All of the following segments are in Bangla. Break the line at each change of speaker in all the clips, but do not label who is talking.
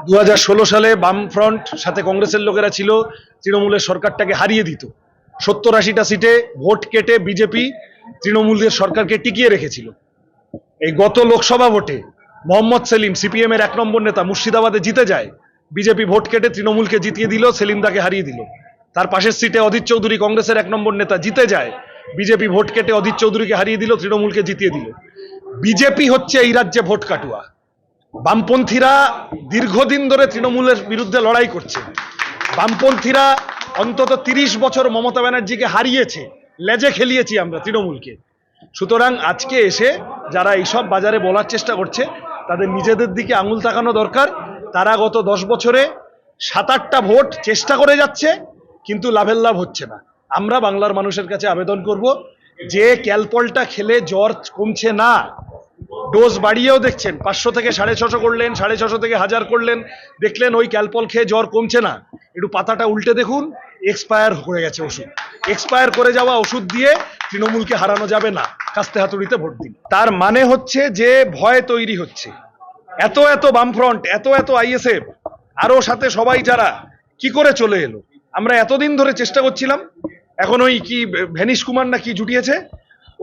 2016 সালে বামফ্রন্ট সাথে কংগ্রেসের লোকেরা ছিল, তৃণমূলের সরকারটাকে হারিয়ে দিত। 70-80টা সিটে ভোট কেটে বিজেপি তৃণমূলের সরকারকে টিকিয়ে রেখেছিল। এই গত লোকসভা ভোটে মোহাম্মদ সেলিম, সিপিএম এর 1 নম্বর নেতা, মুর্শিদাবাদে জিতে যায়। বিজেপি ভোট কেটে তৃণমূলকে জিতিয়ে দিল, সেলিমদাকে হারিয়ে দিল। তার পাশের সিটে অধীর চৌধুরী, কংগ্রেসের 1 নম্বর নেতা, জিতে যায়। বিজেপি ভোট কেটে অধীর চৌধুরীকে হারিয়ে দিল, তৃণমূলকে জিতিয়ে দিল। বিজেপি হচ্ছে এই রাজ্যে ভোট কাটুয়া। বামপন্থীরা দীর্ঘদিন ধরে তৃণমূলের বিরুদ্ধে লড়াই করছে। বামপন্থীরা অন্তত 30 বছর মমতা ব্যানার্জিকে হারিয়েছে, লেজে খেলিয়েছি আমরা তৃণমূলকে। সুতরাং আজকে এসে যারা এইসব বাজারে বলার চেষ্টা করছে, তাদের নিজেদের দিকে আঙুল তাকানো দরকার। তারা গত 10 বছরে 7-8টা ভোট চেষ্টা করে যাচ্ছে, কিন্তু লাভের লাভ হচ্ছে না। আমরা বাংলার মানুষের কাছে আবেদন করব, যে ক্যালপলটা খেলে জ্বর কমছে না, ডোজ বাড়িয়েও দেখছেন, 500 থেকে 650 করলেন, 650 থেকে 1000 করলেন, দেখলেন ওই ক্যালপল খেয়ে জ্বর কমছে না, একটু পাতাটা উল্টে দেখুন, এক্সপায়ার করে গেছে ওষুধ। এক্সপায়ার করে যাওয়া ওষুধ দিয়ে তৃণমূলকে হারানো যাবে না, কাস্তে হাতুড়িতে ভোট দিন। তার মানে হচ্ছে যে ভয় তৈরি হচ্ছে। এত এত বামফ্রন্ট, এত এত আইএসএফ, আরো সাথে সবাই যারা কি করে চলে এলো। আমরা এতদিন ধরে চেষ্টা করছিলাম, এখন ওই কি ভেনিশ কুমার না কি জুটিয়েছে,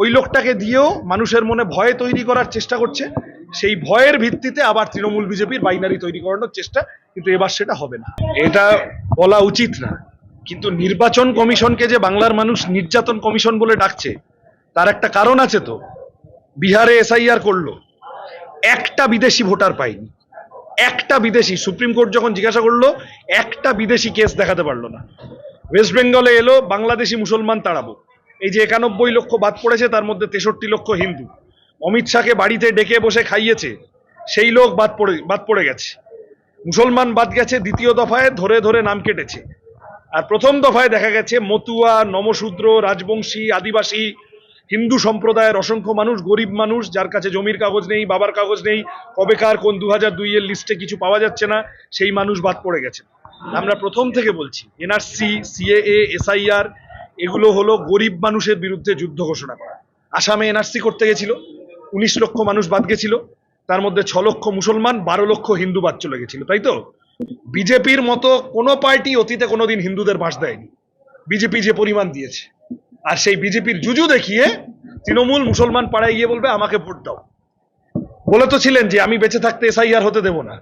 ওই লোকটাকে দিয়েও মানুষের মনে ভয় তৈরি করার চেষ্টা করছে। সেই ভয়ের ভিত্তিতে আবার তৃণমূল বিজেপির বাইনারি তৈরি করানোর চেষ্টা, কিন্তু এবার সেটা হবে না। এটা বলা উচিত না, কিন্তু নির্বাচন কমিশনকে যে বাংলার মানুষ নির্যাতন কমিশন বলে ডাকছে, তার একটা কারণ আছে তো। বিহারে এসআইআর করলো, একটা বিদেশি ভোটার পাইনি, একটা বিদেশি। সুপ্রিম কোর্ট যখন জিজ্ঞাসা করলো, একটা বিদেশি কেস দেখাতে পারলো না। ওয়েস্ট বেঙ্গলে এলো, বাংলাদেশি মুসলমান তাড়াবো। এই যে 91 লক্ষ বাদ পড়েছে, তার মধ্যে 63 লক্ষ হিন্দু। অমিত শাহকে বাড়িতে ডেকে বসে খাইয়েছে, সেই লোক বাদ পড়ে গেছে। মুসলমান বাদ গেছে, দ্বিতীয় দফায় ধরে ধরে নাম কেটেছে। আর প্রথম দফায় দেখা গেছে মতুয়া, নমশূদ্র, রাজবংশী, আদিবাসী, হিন্দু সম্প্রদায়ের অসংখ্য মানুষ, গরিব মানুষ, যার কাছে জমির কাগজ নেই, বাবার কাগজ নেই, কবেকার কোন 2002 এর লিস্টে কিছু পাওয়া যাচ্ছে না, সেই মানুষ বাদ পড়ে গেছে। আমরা প্রথম থেকে বলছি, এনআরসি, সিএএ, এসআইআর, এগুলো হলো গরিব মানুষের বিরুদ্ধে যুদ্ধ ঘোষণা করা। আসামে এনআরসি করতে গেছিল, 19 লক্ষ মানুষ বাদ গেছিল, তার মধ্যে 6 লক্ষ মুসলমান, 12 লক্ষ হিন্দু বাদ চলে গেছিল, তাই তো? বিজেপির মতো কোনো পার্টি অতীতে কোনোদিন হিন্দুদের বাস দেয়নি, বিজেপি যে পরিমাণ দিয়েছে। আর সেই বিজেপির জুজু দেখিয়ে তৃণমূল মুসলমান পাড়ায় গিয়ে বলবে আমাকে ভোট দাও। বলে তো ছিলেন যে আমি বেঁচে থাকতে এসআইআর হতে দেব না,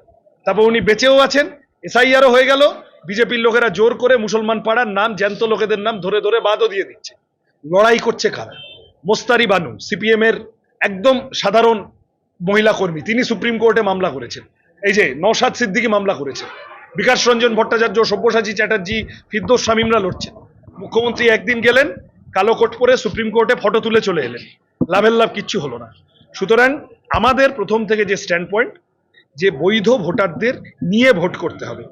তারপর উনি বেঁচেও আছেন, এসআইআরও হয়ে গেল। বিজেপির লোকেরা জোর করে মুসলমান পাড়ার নাম, জ্যান্ত লোকেদের নাম ধরে ধরে বাদও দিয়ে দিচ্ছে। লড়াই করছে কারা? মোস্তারি বানু, সিপিএম এর একদম সাধারণ মহিলা কর্মী, তিনি সুপ্রিম কোর্টে মামলা করেছেন। এই যে নওশাদ সিদ্দিকী মামলা করেছেন, বিকাশ রঞ্জন ভট্টাচার্য, সব্যসাচী চ্যাটার্জি, ফিরদৌস শামীমরা লড়ছেন। মুখ্যমন্ত্রী একদিন গেলেন, কালো কোট পরে সুপ্রিম কোর্টে ফটো তুলে চলে এলেন, লাভের লাভ কিচ্ছু হলো না। সুতরাং আমাদের প্রথম থেকে যে স্ট্যান্ড পয়েন্ট, যে বৈধ ভোটারদের নিয়ে ভোট করতে হবে।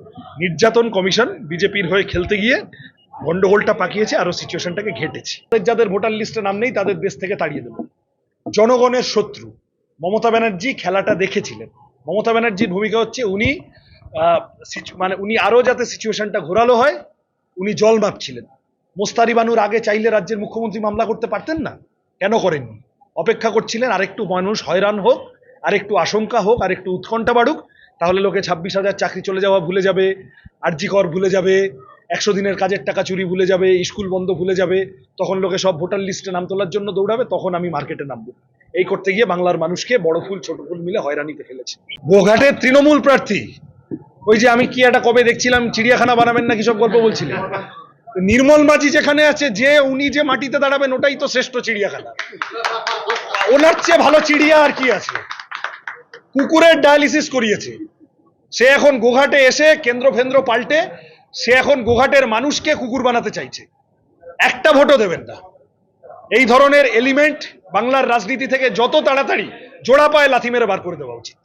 নির্যাতন কমিশন বিজেপির হয়ে খেলতে গিয়ে গন্ডগোলটা পাকিয়েছে, আরো সিচুয়েশনটাকে ঘেটেছে। যাদের ভোটার লিস্টে নাম নেই তাদের দেশ থেকে তাড়িয়ে দেব। জনগণের শত্রু মমতা ব্যানার্জি খেলাটা দেখেছিলেন। মমতা ব্যানার্জির ভূমিকা হচ্ছে উনি আরো যাতে সিচুয়েশনটা ঘোরালো হয়, উনি জল মাপছিলেন। মোস্তারি বানুর আগে চাইলে রাজ্যের মুখ্যমন্ত্রী মামলা করতে পারতেন না, কেন করেননি? অপেক্ষা করছিলেন আরেকটু মানুষ হয়রান হোক, আরেকটু আশঙ্কা হোক, আরেকটু উৎকণ্ঠা বাড়ুক, তাহলে লোকে 26,000 চাকরি চলে যাওয়া ভুলে যাবে, আরজি কর ভুলে যাবে, 100 দিনের কাজের টাকা চুরি ভুলে যাবে, স্কুল বন্ধ ভুলে যাবে। তখন লোকে সব ভোটার লিস্টে নাম তোলার জন্য দৌড়াবে, তখন আমি মার্কেটে নামবো। এই করতে গিয়ে বাংলার মানুষকে বড় ফুল ছোট ফুল মিলে হয়রানিতে ফেলেছে। গোঘাটের তৃণমূল প্রার্থী, ওই যে আমি কি একটা কবে দেখছিলাম, চিড়িয়াখানা বানাবেন নাকি সব গল্প বলছিলেন। নির্মল মাঝি যেখানে আছে, যে উনি যে মাটিতে দাঁড়াবেন, ওটাই তো শ্রেষ্ঠ চিড়িয়াখানা। ওনার চেয়ে ভালো চিড়িয়া আর কি আছে? কুকুরের ডায়ালিসিস করিয়েছে সে, এখন গোঘাটে এসে কেন্দ্র ফেন্দ্র পাল্টে সে এখন গোঘাটের মানুষকে কুকুর বানাতে চাইছে। একটা ভোটও দেবেন না। এই ধরনের এলিমেন্ট বাংলার রাজনীতি থেকে যত তাড়াতাড়ি জোড়া পায়ে লাথি মেরে বার করে দেওয়া উচিত।